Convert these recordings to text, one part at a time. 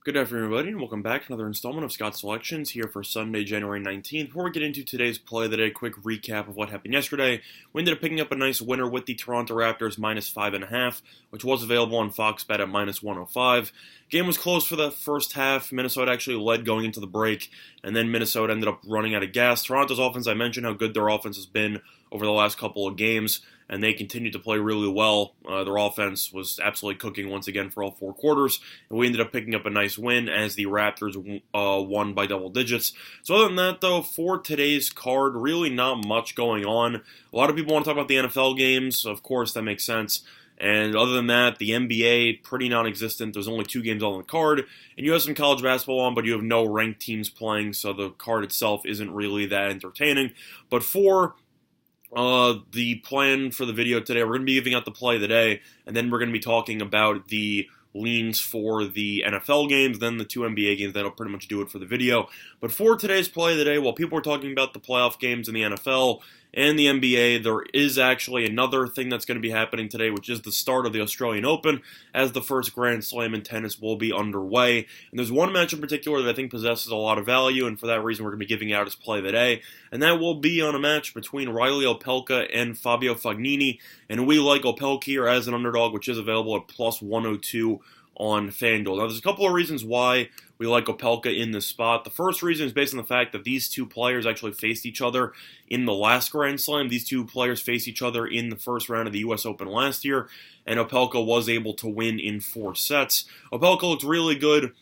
Good afternoon, everybody, and welcome back to another installment of Scott's Selections here for Sunday, January 19th. Before we get into today's play of the day, quick recap of what happened yesterday. We ended up picking up a nice winner with the Toronto Raptors minus 5.5, which was available on Fox Bet at minus 105. Game was close for the first half. Minnesota actually led going into the break, and then Minnesota ended up running out of gas. Toronto's offense, I mentioned how good their offense has been over the last couple of games, and they continued to play really well. Their offense was absolutely cooking once again for all four quarters, and we ended up picking up a nice win as the Raptors won by double digits. So other than that, though, for today's card, really not much going on. A lot of people want to talk about the NFL games. Of course, that makes sense. And other than that, the NBA, pretty non-existent. There's only 2 games on the card. And you have some college basketball on, but you have no ranked teams playing, so the card itself isn't really that entertaining. But for the plan for the video today, we're going to be giving out the play of the day, and then we're going to be talking about the leans for the NFL games, then the 2 NBA games. That'll pretty much do it for the video. But for today's play of the day, while people are talking about the playoff games in the NFL and the NBA, there is actually another thing that's going to be happening today, which is the start of the Australian Open, as the first Grand Slam in tennis will be underway. And there's one match in particular that I think possesses a lot of value, and for that reason we're going to be giving out as play of the day. And that will be on a match between Reilly Opelka and Fabio Fognini. And we like Opelka here as an underdog, which is available at plus 102 on FanDuel. Now, there's a couple of reasons why we like Opelka in this spot. The first reason is based on the fact that these two players actually faced each other in the last Grand Slam. These two players faced each other in the first round of the U.S. Open last year, and Opelka was able to win in 4 sets. Opelka looked really good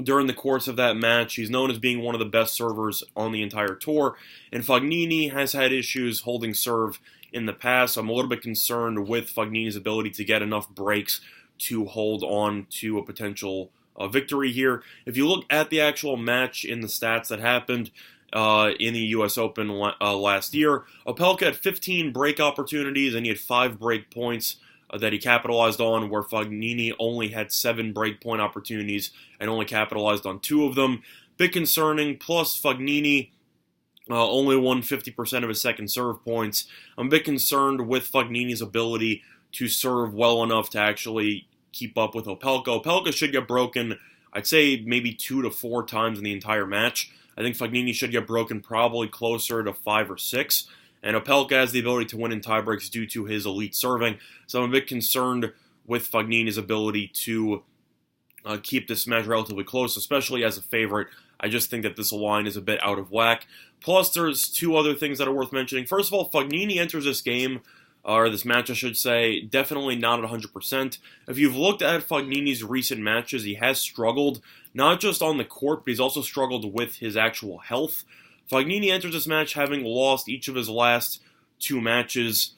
during the course of that match. He's known as being one of the best servers on the entire tour, and Fognini has had issues holding serve in the past, so I'm a little bit concerned with Fognini's ability to get enough breaks to hold on to a potential victory here. If you look at the actual match in the stats that happened in the U.S. Open last year, Opelka had 15 break opportunities, and he had 5 break points that he capitalized on, where Fognini only had 7 break point opportunities and only capitalized on 2 of them. Bit concerning, plus Fognini only won 50% of his second serve points. I'm a bit concerned with Fognini's ability to serve well enough to actually keep up with Opelka. Opelka should get broken, I'd say, maybe 2 to 4 times in the entire match. I think Fognini should get broken probably closer to 5 or 6. And Opelka has the ability to win in tiebreaks due to his elite serving. So I'm a bit concerned with Fognini's ability to keep this match relatively close, especially as a favorite. I just think that this line is a bit out of whack. Plus, there's 2 other things that are worth mentioning. First of all, Fognini enters this game, or this match I should say, definitely not at 100%. If you've looked at Fognini's recent matches, he has struggled, not just on the court, but he's also struggled with his actual health. Fognini enters this match having lost each of his last 2 matches.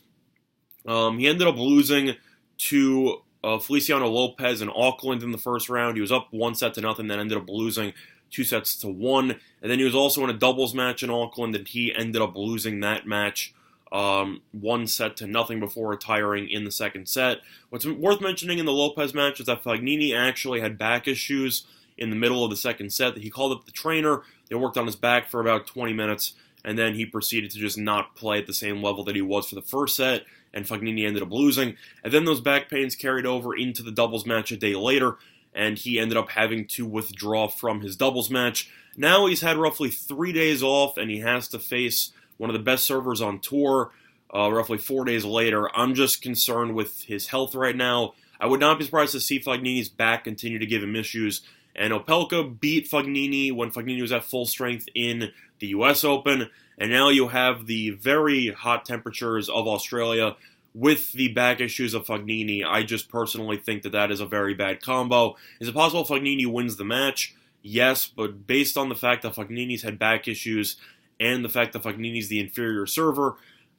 He ended up losing to Feliciano Lopez in Auckland in the first round. He was up 1-0, then ended up losing 2-1. And then he was also in a doubles match in Auckland, and he ended up losing that match 1-0 before retiring in the second set. What's worth mentioning in the Lopez match is that Fognini actually had back issues in the middle of the second set. That he called up the trainer, they worked on his back for about 20 minutes, and then he proceeded to just not play at the same level that he was for the first set, and Fognini ended up losing. And then those back pains carried over into the doubles match a day later, and he ended up having to withdraw from his doubles match. Now he's had roughly 3 days off, and he has to face one of the best servers on tour roughly 4 days later. I'm just concerned with his health right now. I would not be surprised to see Fognini's back continue to give him issues. And Opelka beat Fognini when Fognini was at full strength in the U.S. Open. And now you have the very hot temperatures of Australia with the back issues of Fognini. I just personally think that that is a very bad combo. Is it possible Fognini wins the match? Yes, but based on the fact that Fognini's had back issues and the fact that Fognini's the inferior server,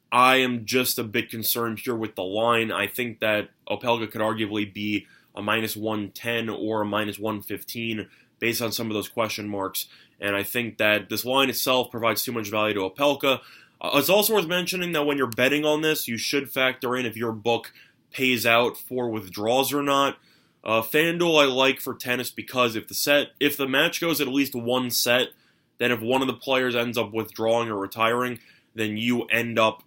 I am just a bit concerned here with the line. I think that Opelka could arguably be a minus 110 or a minus 115 based on some of those question marks. And I think that this line itself provides too much value to Opelka. It's also worth mentioning that when you're betting on this, you should factor in if your book pays out for withdrawals or not. FanDuel I like for tennis because if the match goes at least 1 set, then if one of the players ends up withdrawing or retiring, then you end up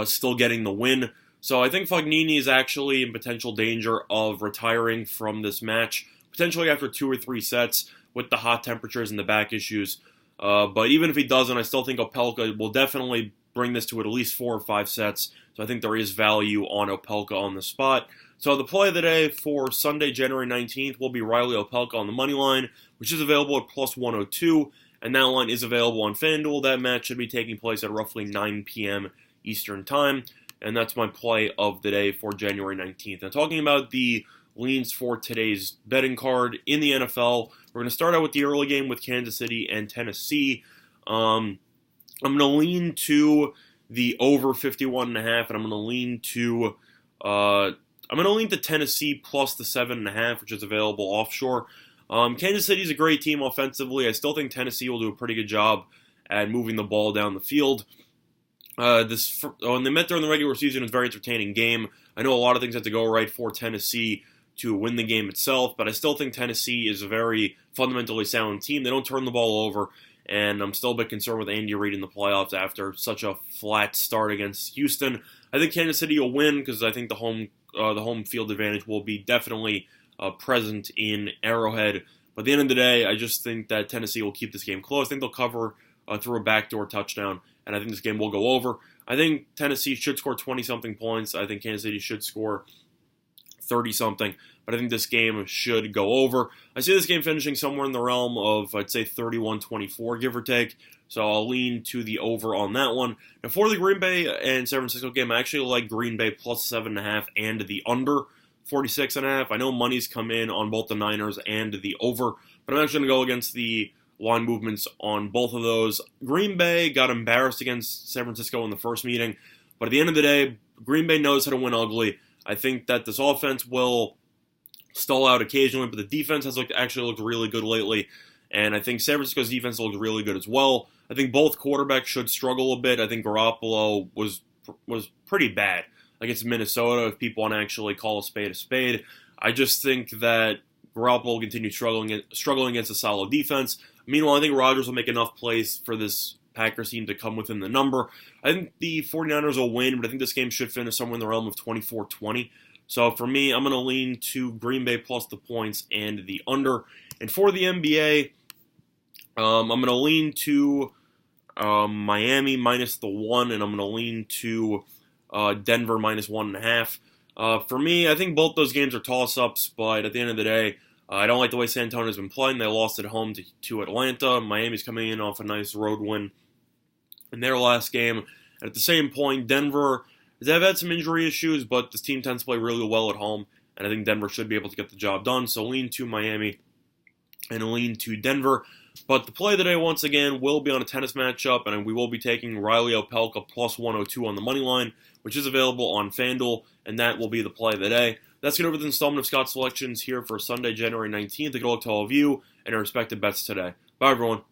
still getting the win. So I think Fognini is actually in potential danger of retiring from this match potentially after 2 or 3 sets with the hot temperatures and the back issues. But even if he doesn't, I still think Opelka will definitely bring this to at least 4 or 5 sets. So I think there is value on Opelka on the spot. So the play of the day for Sunday, January 19th will be Reilly Opelka on the money line, which is available at plus 102, and that line is available on FanDuel. That match should be taking place at roughly 9 p.m. Eastern Time, and that's my play of the day for January 19th. Now, talking about the leans for today's betting card in the NFL, we're going to start out with the early game with Kansas City and Tennessee. I'm going to lean to the over 51.5, and I'm going to lean to Tennessee plus the 7.5, which is available offshore. Kansas City is a great team offensively. I still think Tennessee will do a pretty good job at moving the ball down the field. When they met during the regular season, it was a very entertaining game. I know a lot of things had to go right for Tennessee to win the game itself, but I still think Tennessee is a very fundamentally sound team. They don't turn the ball over, and I'm still a bit concerned with Andy Reid in the playoffs after such a flat start against Houston. I think Kansas City will win because I think the home field advantage will be definitely present in Arrowhead. But at the end of the day, I just think that Tennessee will keep this game close. I think they'll cover through a backdoor touchdown, and I think this game will go over. I think Tennessee should score 20-something points. I think Kansas City should score 30-something, but I think this game should go over. I see this game finishing somewhere in the realm of, I'd say, 31-24, give or take, so I'll lean to the over on that one. Now, for the Green Bay and San Francisco game, I actually like Green Bay plus 7.5 and the under 46.5. I know money's come in on both the Niners and the over, but I'm actually going to go against the line movements on both of those. Green Bay got embarrassed against San Francisco in the first meeting, but at the end of the day, Green Bay knows how to win ugly. I think that this offense will stall out occasionally, but the defense has actually looked really good lately, and I think San Francisco's defense looked really good as well. I think both quarterbacks should struggle a bit. I think Garoppolo was pretty bad against Minnesota, if people want to actually call a spade. I just think that Garoppolo will continue struggling against a solid defense. Meanwhile, I think Rodgers will make enough plays for this Packers team to come within the number. I think the 49ers will win, but I think this game should finish somewhere in the realm of 24-20. So for me, I'm going to lean to Green Bay plus the points and the under. And for the NBA, I'm going to lean to Miami minus the 1, and I'm going to lean to Denver minus 1.5. For me, I think both those games are toss-ups, but at the end of the day, I don't like the way San Antonio's been playing. They lost at home to Atlanta. Miami's coming in off a nice road win in their last game. And at the same point, Denver, they've had some injury issues, but this team tends to play really well at home, and I think Denver should be able to get the job done. So lean to Miami and lean to Denver. But the play today, once again, will be on a tennis matchup, and we will be taking Reilly Opelka plus 102 on the money line, which is available on FanDuel, and that will be the play of the day. That's going to be the installment of Scott Selections here for Sunday, January 19th. Good luck to all of you and your respective bets today. Bye, everyone.